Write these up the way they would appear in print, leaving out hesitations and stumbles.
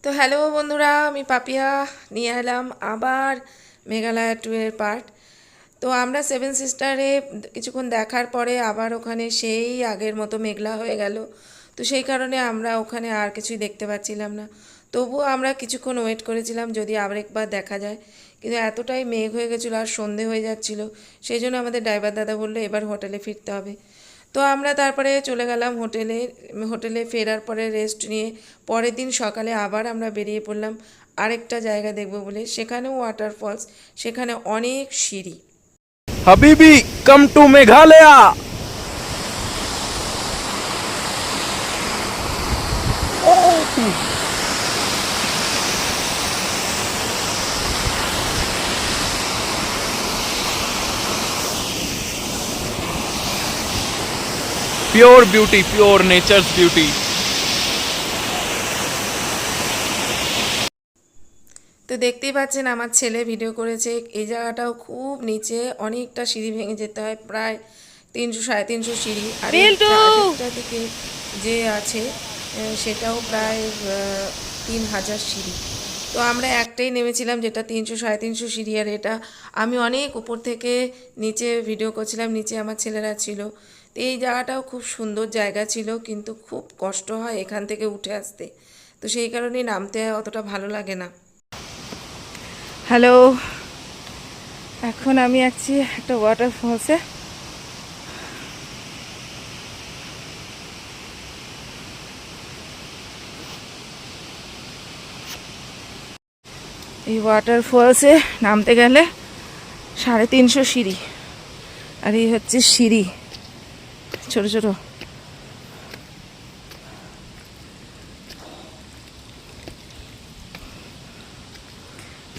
তো হ্যালো বন্ধুরা, আমি পাপিয়া নিয়ে এলাম আবার মেঘালয় ট্যুরের পার্ট। তো আমরা সেভেন সিস্টারে কিছুক্ষণ দেখার পরে আবার ওখানে সেই আগের মতো মেঘলা হয়ে গেল। তো সেই কারণে আমরা ওখানে আর কিছুই দেখতে পাচ্ছিলাম না। তবুও আমরা কিছুক্ষণ ওয়েট করেছিলাম যদি আবার একবার দেখা যায়, কিন্তু এতটাই মেঘ হয়ে গেছিলো আর সন্ধে হয়ে যাচ্ছিল, সেই জন্য আমাদের ড্রাইভার দাদা বললো এবার হোটেলে ফিরতে হবে। তো আমরা তারপরে চলে গেলাম হোটেলে। হোটেলে ফেরার পরে রেস্ট নিয়ে পরের দিন সকালে আবার আমরা বেরিয়ে পড়লাম আরেকটা জায়গা দেখব বলে, সেখানেও ওয়াটারফলস, সেখানে অনেক সিঁড়ি। हबीबी come to Meghalaya. Pure beauty, pure nature's beauty. তো দেখতেই পাচ্ছেন আমার ছেলে ভিডিও করেছে। এই জায়গাটাও খুব নিচে, অনেকটা সিঁড়ি ভেঙে যেতে হয়, প্রায় 300-350 সিঁড়ি। আর আরেকটা দিকে যে আছে সেটাও প্রায় 3000 সিঁড়ি। তো আমরা একটাই নেমেছিলাম যেটা 300-350 সিঁড়ি, আর এটা আমি অনেক উপর থেকে নিচে ভিডিও করছিলাম, নিচে আমার ছেলেরা ছিল। তো এই জায়গাটাও খুব সুন্দর জায়গা ছিল, কিন্তু খুব কষ্ট হয় এখান থেকে উঠে আসতে, তো সেই কারণেই নামতে অতটা ভালো লাগে না। হ্যালো, এখন আমি আছি একটা ওয়াটারফলসে। এই ওয়াটারফলসে নামতে গেলে 350 সিঁড়ি, আর এই হচ্ছে সিঁড়ি ছোট ছোট।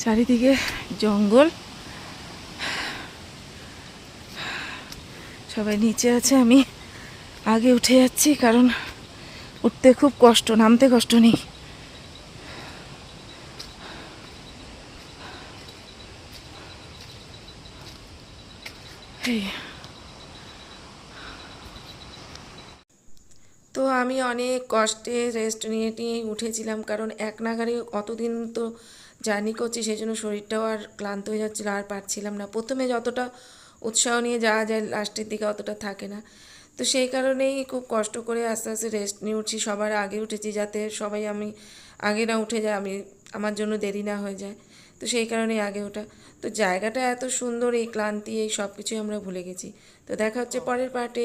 চারিদিকে জঙ্গল, সবাই নিচে আছে, আমি আগে উঠে যাচ্ছি কারণ উঠতে খুব কষ্ট, নামতে কষ্ট নেই। তো আমি অনেক কষ্টে রেস্ট নিয়ে নিয়ে উঠেছিলাম, কারণ এক নাগারে অতদিন তো জার্নি করছি, সেই জন্য শরীরটাও আর ক্লান্ত হয়ে যাচ্ছিলো, আর পারছিলাম না। প্রথমে যতটা উৎসাহ নিয়ে যাওয়া যায় লাস্টের দিকে অতটা থাকে না। তো সেই কারণেই খুব কষ্ট করে আস্তে আস্তে রেস্ট নিয়ে উঠছি। সবার আগে উঠেছি যাতে সবাই আমি আগে না উঠে যায়, আমার জন্য দেরি না হয়ে যায়, তো সেই কারণেই আগে ওঠা। তো জায়গাটা এত সুন্দর, এই ক্লান্তি এই সব কিছুই আমরা ভুলে গেছি। তো দেখা হচ্ছে পরের পার্টে।